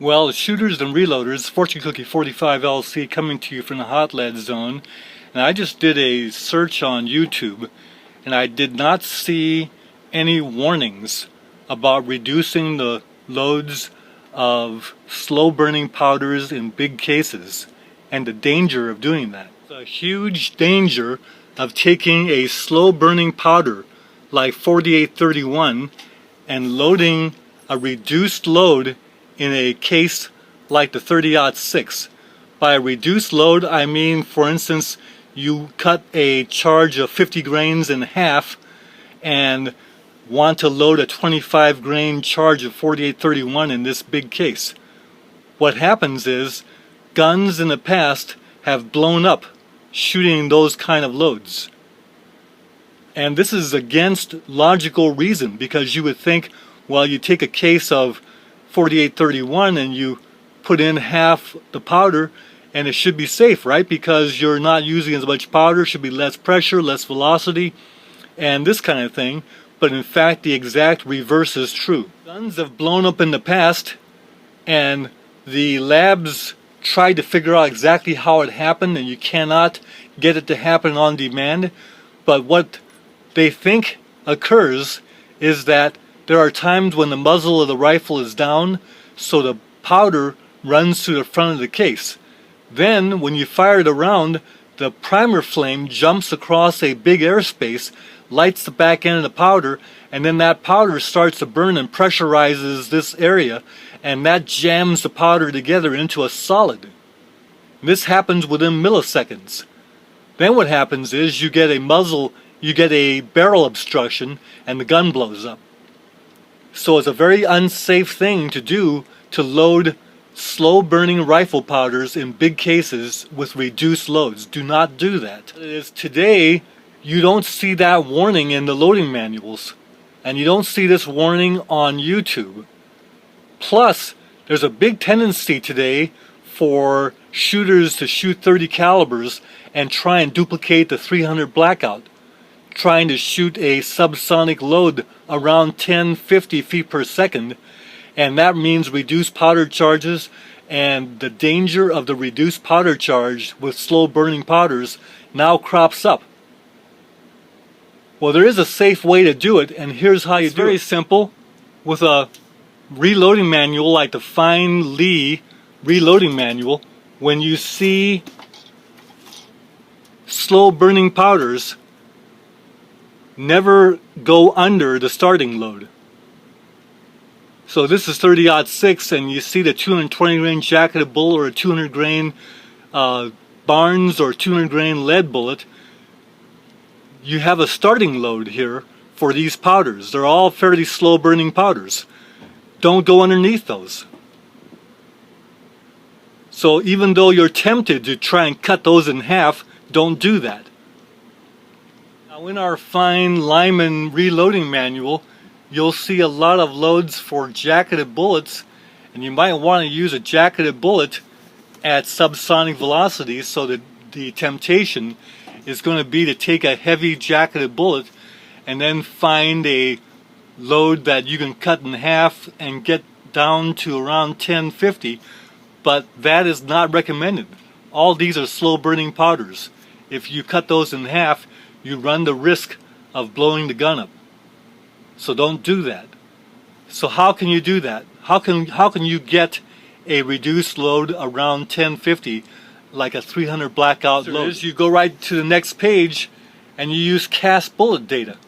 Well, shooters and reloaders, Fortune Cookie 45 LC coming to you from the hot lead zone. And I just did a search on YouTube and I did not see any warnings about reducing the loads of slow burning powders in big cases and the danger of doing that. The huge danger of taking a slow burning powder like 4831 and loading a reduced load in a case like the 30-06. By a reduced load, I mean, for instance, you cut a charge of 50 grains in half and want to load a 25 grain charge of 4831 in this big case. What happens is guns in the past have blown up shooting those kind of loads. And this is against logical reason, because you would think, well, you take a case of 4831 and you put in half the powder and it should be safe, right? Because you're not using as much powder, should be less pressure, less velocity, and this kind of thing. But in fact, the exact reverse is true. Guns have blown up in the past and the labs tried to figure out exactly how it happened, and you cannot get it to happen on demand. But what they think occurs is that there are times when the muzzle of the rifle is down, so the powder runs through the front of the case. Then, when you fire the round, the primer flame jumps across a big airspace, lights the back end of the powder, and then that powder starts to burn and pressurizes this area, and that jams the powder together into a solid. This happens within milliseconds. Then what happens is you get a barrel obstruction, and the gun blows up. So it's a very unsafe thing to do, to load slow burning rifle powders in big cases with reduced loads. Do not do that. Today you don't see that warning in the loading manuals, and you don't see this warning on YouTube. Plus, there's a big tendency today for shooters to shoot 30 calibers and try and duplicate the 300 blackout, trying to shoot a subsonic load around 1050 feet per second, and that means reduced powder charges, and the danger of the reduced powder charge with slow burning powders now crops up. Well, there is a safe way to do it, and here's how you do it. It's very simple. With a reloading manual like the Fine Lee reloading manual, when you see slow burning powders, never go under the starting load. So this is 30-06, and you see the 220 grain jacketed bullet or a 200 grain Barnes or 200 grain lead bullet. You have a starting load here for these powders. They're all fairly slow burning powders. Don't go underneath those. So even though you're tempted to try and cut those in half, don't do that. Now in our Fine Lyman reloading manual, you'll see a lot of loads for jacketed bullets, and you might want to use a jacketed bullet at subsonic velocities, so that the temptation is going to be to take a heavy jacketed bullet and then find a load that you can cut in half and get down to around 1050, but that is not recommended. All these are slow burning powders. If you cut those in half, you run the risk of blowing the gun up. So don't do that. So how can you do that? How can you get a reduced load around 1050 like a 300 blackout load? You go right to the next page and you use cast bullet data.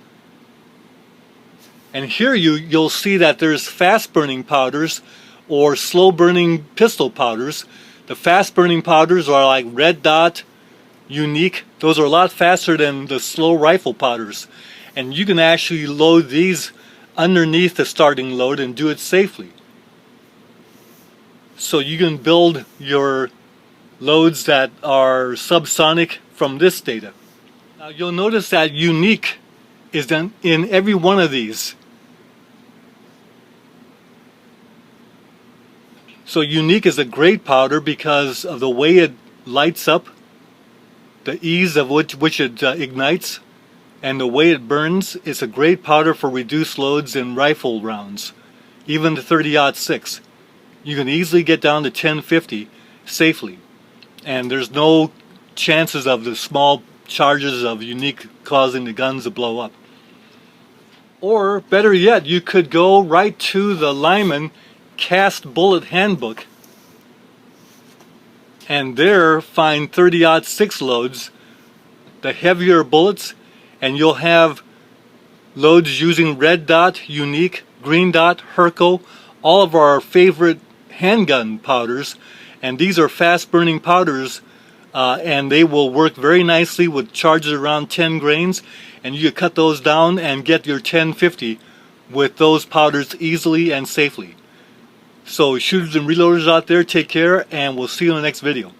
And here you'll see that there's fast burning powders or slow burning pistol powders. The fast burning powders are like Red Dot, Unique. Those are a lot faster than the slow rifle powders. And you can actually load these underneath the starting load and do it safely. So you can build your loads that are subsonic from this data. Now you'll notice that Unique is in every one of these. So Unique is a great powder because of the way it lights up, the ease of which it ignites, and the way it burns. It's a great powder for reduced loads in rifle rounds, even the 30-06. you can easily get down to 1050 safely. And there's no chances of the small charges of unique causing the guns to blow up. Or better yet, you could go right to the Lyman Cast Bullet Handbook and there find 30-06 loads, the heavier bullets, and you'll have loads using red dot, unique, green dot, Herco, all of our favorite handgun powders. And these are fast burning powders, and they will work very nicely with charges around 10 grains, and you can cut those down and get your 1050 with those powders easily and safely. So shooters and reloaders out there, take care, and we'll see you in the next video.